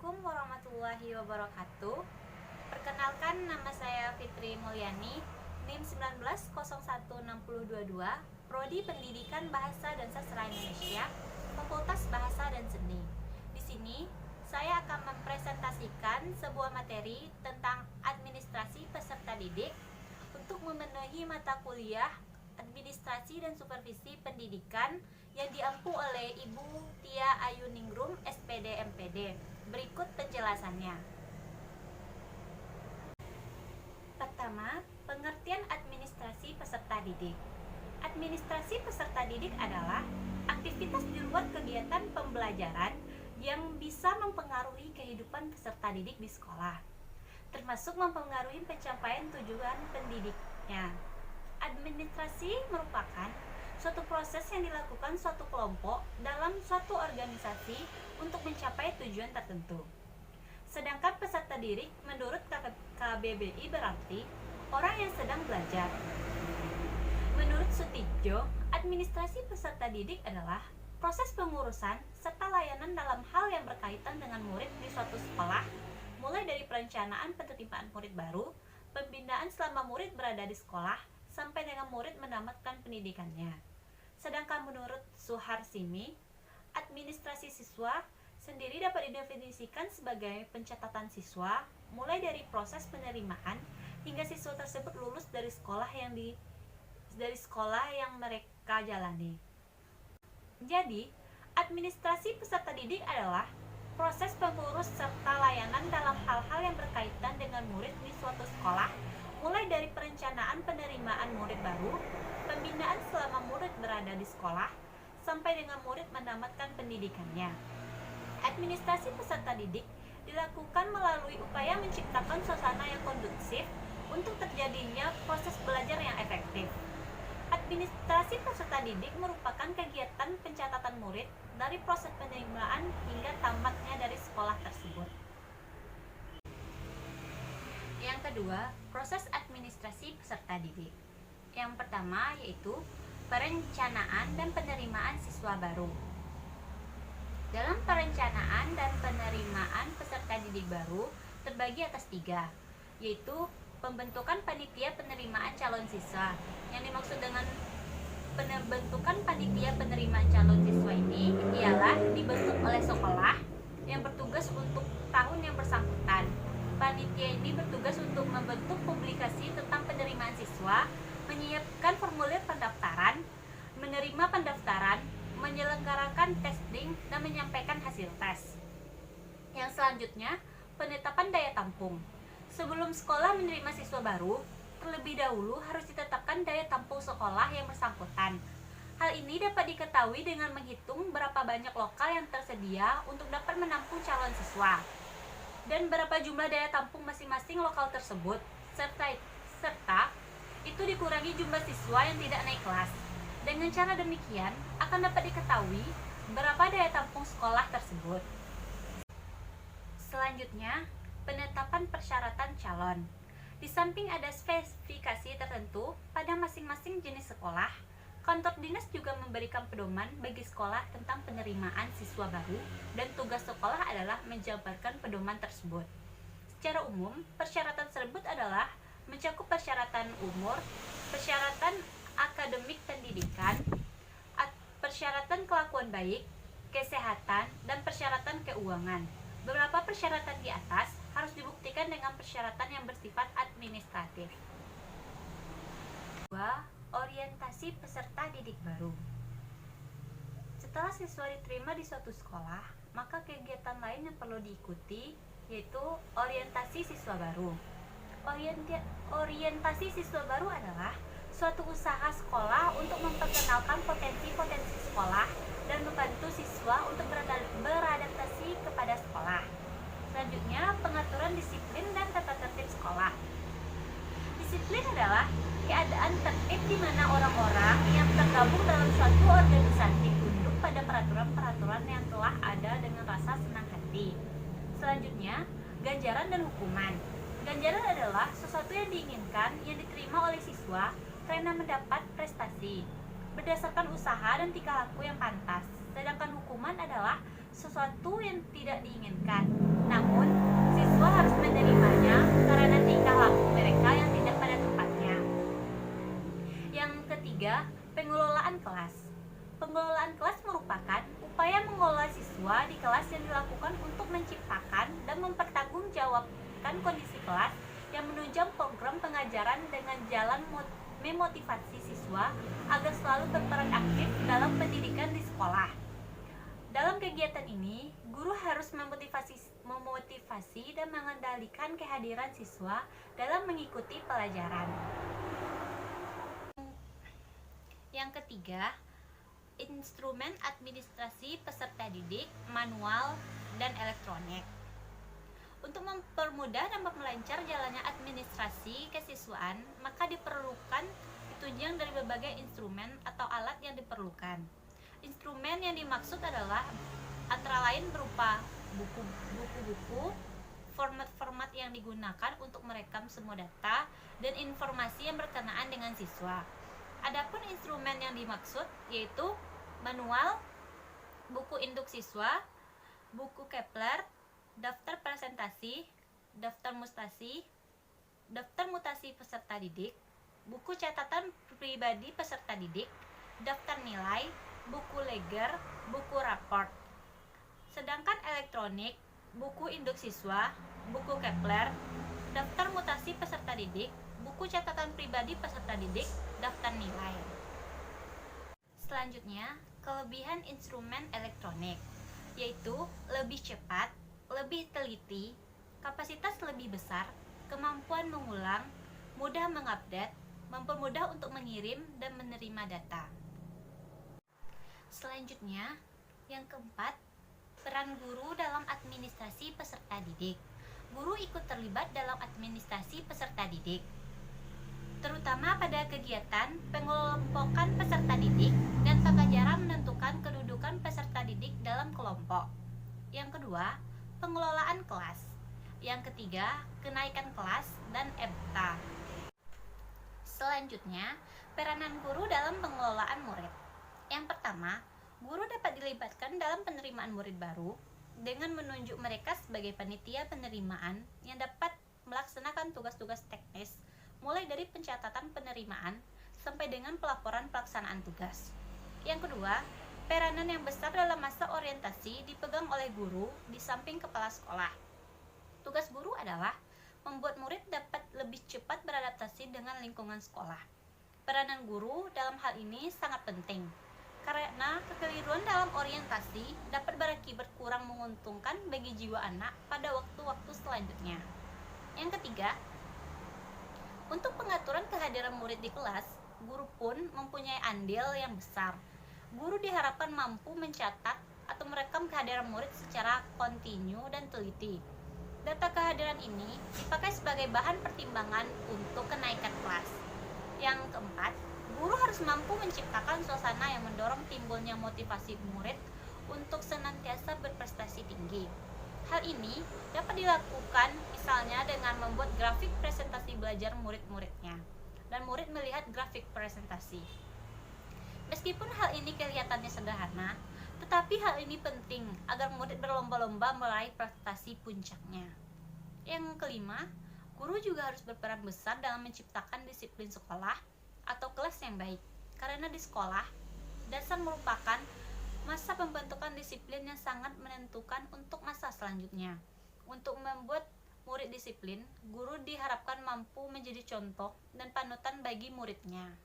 Assalamualaikum warahmatullahi wabarakatuh. Perkenalkan, nama saya Fitri Mulyani, NIM 19016022, Prodi Pendidikan Bahasa dan Sastra Indonesia, Fakultas Bahasa dan Seni. Di sini saya akan mempresentasikan sebuah materi tentang administrasi peserta didik untuk memenuhi mata kuliah Administrasi dan Supervisi Pendidikan yang diampu oleh Ibu Tia Ayuningrum, SPD MPD. Berikut penjelasannya. Pertama, pengertian administrasi peserta didik. Administrasi peserta didik adalah aktivitas di luar kegiatan pembelajaran yang bisa mempengaruhi kehidupan peserta didik di sekolah, termasuk mempengaruhi pencapaian tujuan pendidiknya. Administrasi merupakan suatu proses yang dilakukan suatu kelompok dalam suatu organisasi untuk mencapai tujuan tertentu. Sedangkan peserta didik menurut KBBI berarti orang yang sedang belajar. Menurut Sutidjo, administrasi peserta didik adalah proses pengurusan serta layanan dalam hal yang berkaitan dengan murid di suatu sekolah, mulai dari perencanaan penerimaan murid baru, pembinaan selama murid berada di sekolah, sampai dengan murid menamatkan pendidikannya. Sedangkan menurut Suharsini, administrasi siswa sendiri dapat didefinisikan sebagai pencatatan siswa, mulai dari proses penerimaan hingga siswa tersebut lulus dari sekolah yang mereka jalani. Jadi, administrasi peserta didik adalah proses pengurus serta layanan dalam hal-hal yang berkaitan dengan murid di suatu sekolah, mulai dari perencanaan penerimaan murid baru, pembinaan selama murid berada di sekolah, sampai dengan murid menamatkan pendidikannya. Administrasi peserta didik dilakukan melalui upaya menciptakan suasana yang kondusif untuk terjadinya proses belajar yang efektif. Administrasi peserta didik merupakan kegiatan pencatatan murid dari proses penerimaan hingga tamatnya dari sekolah tersebut. Yang kedua, proses administrasi peserta didik. Yang pertama yaitu perencanaan dan penerimaan siswa baru. Dalam perencanaan dan penerimaan peserta didik baru terbagi atas 3, yaitu pembentukan panitia penerimaan calon siswa. Yang dimaksud dengan pembentukan panitia penerimaan calon siswa ini ialah dibentuk oleh sekolah yang bertugas untuk tahun yang bersangkutan. Panitia ini bertugas untuk membentuk publikasi tentang penerimaan siswa, menyiapkan formulir pendaftaran, menerima pendaftaran, menyelenggarakan testing, dan menyampaikan hasil tes. Yang selanjutnya, penetapan daya tampung. Sebelum sekolah menerima siswa baru, terlebih dahulu harus ditetapkan daya tampung sekolah yang bersangkutan. Hal ini dapat diketahui dengan menghitung berapa banyak lokal yang tersedia untuk dapat menampung calon siswa, dan berapa jumlah daya tampung masing-masing lokal tersebut, serta itu dikurangi jumlah siswa yang tidak naik kelas. Dengan cara demikian akan dapat diketahui berapa daya tampung sekolah tersebut. Selanjutnya, penetapan persyaratan calon. Di samping ada spesifikasi tertentu pada masing-masing jenis sekolah, kantor dinas juga memberikan pedoman bagi sekolah tentang penerimaan siswa baru, dan tugas sekolah adalah menjabarkan pedoman tersebut. Secara umum, persyaratan tersebut adalah mencakup persyaratan umur, persyaratan akademik pendidikan, persyaratan kelakuan baik, kesehatan, dan persyaratan keuangan. Beberapa persyaratan di atas harus dibuktikan dengan persyaratan yang bersifat administratif. 2. Orientasi peserta didik baru. Setelah siswa diterima di suatu sekolah, maka kegiatan lain yang perlu diikuti yaitu orientasi siswa baru. Orientasi siswa baru adalah suatu usaha sekolah untuk memperkenalkan potensi-potensi sekolah dan membantu siswa untuk beradaptasi kepada sekolah. Selanjutnya, pengaturan disiplin dan tata tertib sekolah. Disiplin adalah keadaan tertib di mana orang-orang yang tergabung dalam suatu organisasi tunduk pada peraturan-peraturan yang telah ada dengan rasa senang hati. Selanjutnya, ganjaran dan hukuman. Ganjaran adalah sesuatu yang diinginkan yang diterima oleh siswa karena mendapat prestasi berdasarkan usaha dan tingkah laku yang pantas. Sedangkan hukuman adalah sesuatu yang tidak diinginkan, Namun, siswa harus menerimanya karena tingkah laku mereka yang tidak pada tempatnya. Yang ketiga, pengelolaan kelas. Pengelolaan kelas merupakan upaya mengelola siswa di kelas yang dilakukan untuk menciptakan dan mempertanggungjawabkan kondisi kelas yang menunjang program pengajaran dengan jalan memotivasi siswa agar selalu berperan aktif dalam pendidikan di sekolah. Dalam kegiatan ini, guru harus memotivasi dan mengendalikan kehadiran siswa dalam mengikuti pelajaran. Yang ketiga, instrumen administrasi peserta didik, manual, dan elektronik. Untuk mempermudah dan memperlancar jalannya administrasi kesiswaan, maka diperlukan ditunjang dari berbagai instrumen atau alat yang diperlukan. Instrumen yang dimaksud adalah antara lain berupa buku-buku, format-format yang digunakan untuk merekam semua data dan informasi yang berkenaan dengan siswa. Adapun instrumen yang dimaksud yaitu manual, buku induk siswa, buku Kepler, daftar presentasi, daftar mutasi peserta didik, buku catatan pribadi peserta didik, daftar nilai, buku leger, buku raport. Sedangkan elektronik, buku induk siswa, buku Kepler, daftar mutasi peserta didik, buku catatan pribadi peserta didik, daftar nilai. Selanjutnya, kelebihan instrumen elektronik yaitu lebih cepat, lebih teliti, kapasitas lebih besar, kemampuan mengulang, mudah mengupdate, mempermudah untuk mengirim dan menerima data. Selanjutnya, yang keempat, peran guru dalam administrasi peserta didik. Guru ikut terlibat dalam administrasi peserta didik, terutama pada kegiatan pengelompokan peserta didik dan tata cara menentukan kedudukan peserta didik dalam kelompok. Yang kedua, pengelolaan kelas. Yang ketiga, kenaikan kelas dan EBTA. Selanjutnya, peranan guru dalam pengelolaan murid. Yang pertama, guru dapat dilibatkan dalam penerimaan murid baru dengan menunjuk mereka sebagai panitia penerimaan yang dapat melaksanakan tugas-tugas teknis mulai dari pencatatan penerimaan sampai dengan pelaporan pelaksanaan tugas. Yang kedua, peranan yang besar dalam masa orientasi dipegang oleh guru di samping kepala sekolah. Tugas guru adalah membuat murid dapat lebih cepat beradaptasi dengan lingkungan sekolah. Peranan guru dalam hal ini sangat penting, karena kekeliruan dalam orientasi dapat berakibat kurang menguntungkan bagi jiwa anak pada waktu-waktu selanjutnya. Yang ketiga, untuk pengaturan kehadiran murid di kelas, guru pun mempunyai andil yang besar. Guru diharapkan mampu mencatat atau merekam kehadiran murid secara kontinu dan teliti. Data kehadiran ini dipakai sebagai bahan pertimbangan untuk kenaikan kelas. Yang keempat, guru harus mampu menciptakan suasana yang mendorong timbulnya motivasi murid untuk senantiasa berprestasi tinggi. Hal ini dapat dilakukan misalnya dengan membuat grafik presentasi belajar murid-muridnya, dan murid melihat grafik presentasi. Meskipun hal ini kelihatannya sederhana, tetapi hal ini penting agar murid berlomba-lomba meraih prestasi puncaknya. Yang kelima, guru juga harus berperan besar dalam menciptakan disiplin sekolah atau kelas yang baik, karena di sekolah, dasar merupakan masa pembentukan disiplin yang sangat menentukan untuk masa selanjutnya. Untuk membuat murid disiplin, guru diharapkan mampu menjadi contoh dan panutan bagi muridnya.